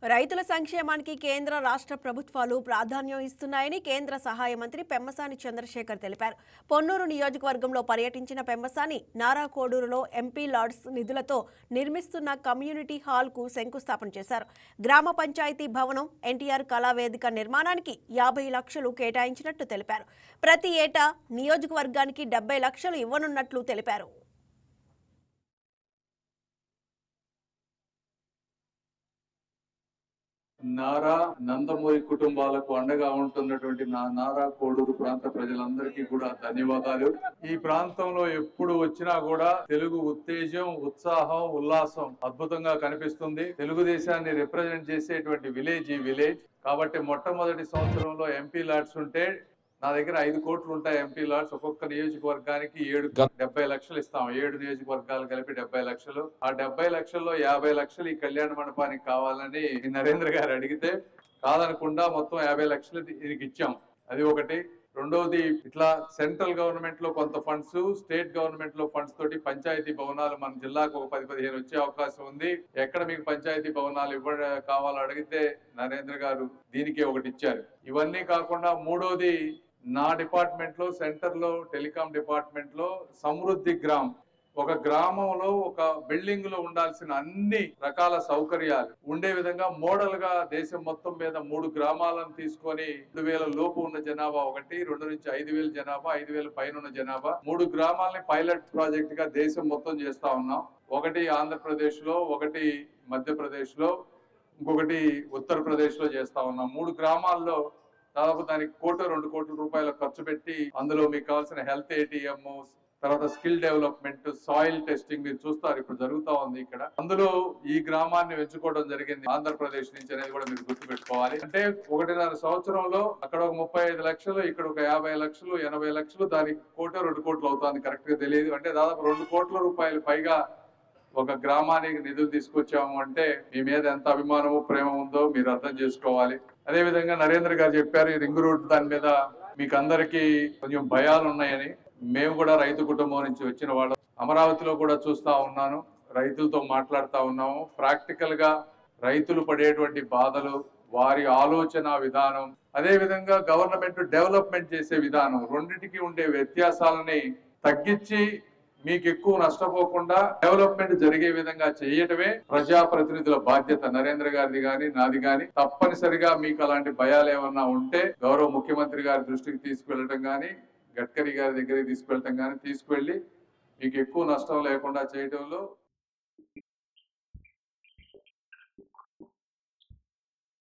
రైతుల సంక్షేమానికి కేంద్ర రాష్ట్ర ప్రభుత్వాలు ప్రాధాన్యం ఇస్తున్నాయని కేంద్ర సహాయ మంత్రి పెమ్మసాని చంద్రశేఖర్ తెలిపారు. పొన్నూరు నియోజకవర్గంలో పర్యటించిన పెమ్మసాని నారా కోడూరులో ఎంపీ లాడ్స్ నిధులతో నిర్మిస్తున్న కమ్యూనిటీ హాల్కు శంకుస్థాపన చేశారు. గ్రామ పంచాయతీ భవనం, ఎన్టీఆర్ కళావేదిక నిర్మాణానికి 50 లక్షలు కేటాయించినట్టు తెలిపారు. ప్రతి ఏటా నియోజకవర్గానికి 70 లక్షలు ఇవ్వనున్నట్లు తెలిపారు. నారా నందమూరి కుటుంబాలకు అండగా ఉంటున్నటువంటి నారా కోడూరు ప్రాంత ప్రజలందరికీ కూడా ధన్యవాదాలు. ఈ ప్రాంతంలో ఎప్పుడు వచ్చినా కూడా తెలుగు ఉత్తేజం, ఉత్సాహం, ఉల్లాసం అద్భుతంగా కనిపిస్తుంది. తెలుగుదేశాన్ని రిప్రజెంట్ చేసేటువంటి విలేజ్ ఈ విలేజ్. కాబట్టి మొట్టమొదటి సంవత్సరంలో ఎంపీ లాడ్స్ ఉంటే నా దగ్గర 5 కోట్లు ఉంటాయి. ఎంపీ లాడ్స్ ఒక్కొక్క నియోజకవర్గానికి 70 లక్షలు ఇస్తాం. 7 నియోజకవర్గాలు కలిపి 70 లక్షలు. ఆ 70 లక్షల్లో 50 లక్షలు ఈ కళ్యాణ మండపానికి కావాలని నరేంద్ర గారు అడిగితే కాదనకుండా మొత్తం 50 లక్షలు దీనికి ఇచ్చాం. అది ఒకటి. రెండవది, ఇట్లా సెంట్రల్ గవర్నమెంట్ లో కొంత ఫండ్స్, స్టేట్ గవర్నమెంట్ లో ఫండ్స్ తోటి పంచాయతీ భవనాలు మన జిల్లాకు ఒక 10-15 వచ్చే అవకాశం ఉంది. ఎక్కడ మీకు పంచాయతీ భవనాలు కావాలో అడిగితే నరేంద్ర గారు దీనికి ఒకటి ఇచ్చారు. ఇవన్నీ కాకుండా మూడోది, నా డిపార్ట్మెంట్ లో, సెంటర్ లో, టెలికాం డిపార్ట్మెంట్ లో సమృద్ధి గ్రామ్, ఒక గ్రామంలో ఒక బిల్డింగ్ లో ఉండాల్సిన అన్ని రకాల సౌకర్యాలు ఉండే విధంగా మోడల్ గా దేశం మొత్తం మీద 3 గ్రామాలను తీసుకొని 2,000 లోపు ఉన్న జనాభా ఒకటి, 2 నుంచి 5,000 జనాభా, 5,000 పైన ఉన్న జనాభా 3 గ్రామాలని పైలట్ ప్రాజెక్ట్ గా దేశం మొత్తం చేస్తా ఉన్నాం. ఒకటి ఆంధ్రప్రదేశ్ లో, ఒకటి మధ్యప్రదేశ్ లో, ఇంకొకటి ఉత్తరప్రదేశ్ లో చేస్తా ఉన్నాం. 3 గ్రామాల్లో దాదాపు దానికి 1-2 కోట్ల రూపాయలు ఖర్చు పెట్టి అందులో మీకు కావాల్సిన హెల్త్ ఏటీఎం, తర్వాత స్కిల్ డెవలప్మెంట్, సాయిల్ టెస్టింగ్ మీరు చూస్తారు ఇప్పుడు జరుగుతా ఉంది ఇక్కడ. అందులో ఈ గ్రామాన్ని ఎంచుకోవడం జరిగింది ఆంధ్రప్రదేశ్ నుంచి అనేది కూడా మీరు గుర్తుపెట్టుకోవాలి. అంటే 1.5 సంవత్సరంలో అక్కడ ఒక 35 లక్షలు, ఇక్కడ ఒక 50 లక్షలు, 80 లక్షలు, దానికి 1-2 కోట్లు అవుతుంది, కరెక్ట్ గా తెలియదు. అంటే దాదాపు 2 కోట్ల రూపాయలు పైగా ఒక గ్రామానికి నిధులు తీసుకొచ్చాము అంటే మీ మీద ఎంత అభిమానము, ప్రేమ ఉందో మీరు అర్థం చేసుకోవాలి. అదే విధంగా నరేంద్ర గారు చెప్పారు, ఈ రింగ్ రోడ్ దాని మీద మీకు అందరికీ కొంచెం భయాలు ఉన్నాయని. మేము కూడా రైతు కుటుంబం నుంచి వచ్చిన వాళ్ళు, అమరావతిలో కూడా చూస్తా ఉన్నాను, రైతులతో మాట్లాడుతా ఉన్నాము. ప్రాక్టికల్ గా రైతులు పడేటువంటి బాధలు, వారి ఆలోచన విధానం, అదే విధంగా గవర్నమెంట్ డెవలప్మెంట్ చేసే విధానం, రెండింటికి ఉండే వ్యత్యాసాలని తగ్గించి మీకు ఎక్కువ నష్టపోకుండా డెవలప్మెంట్ జరిగే విధంగా చేయటమే ప్రజాప్రతినిధుల బాధ్యత. నరేంద్ర గారిది గాని నాది గాని. తప్పనిసరిగా మీకు అలాంటి భయాలు ఏమన్నా ఉంటే గౌరవ ముఖ్యమంత్రి గారి దృష్టికి తీసుకువెళ్ళటం గాని, గడ్కరీ గారి దగ్గరికి తీసుకువెళ్ళటం గాని, తీసుకువెళ్ళి మీకు ఎక్కువ నష్టం లేకుండా చేయడంలో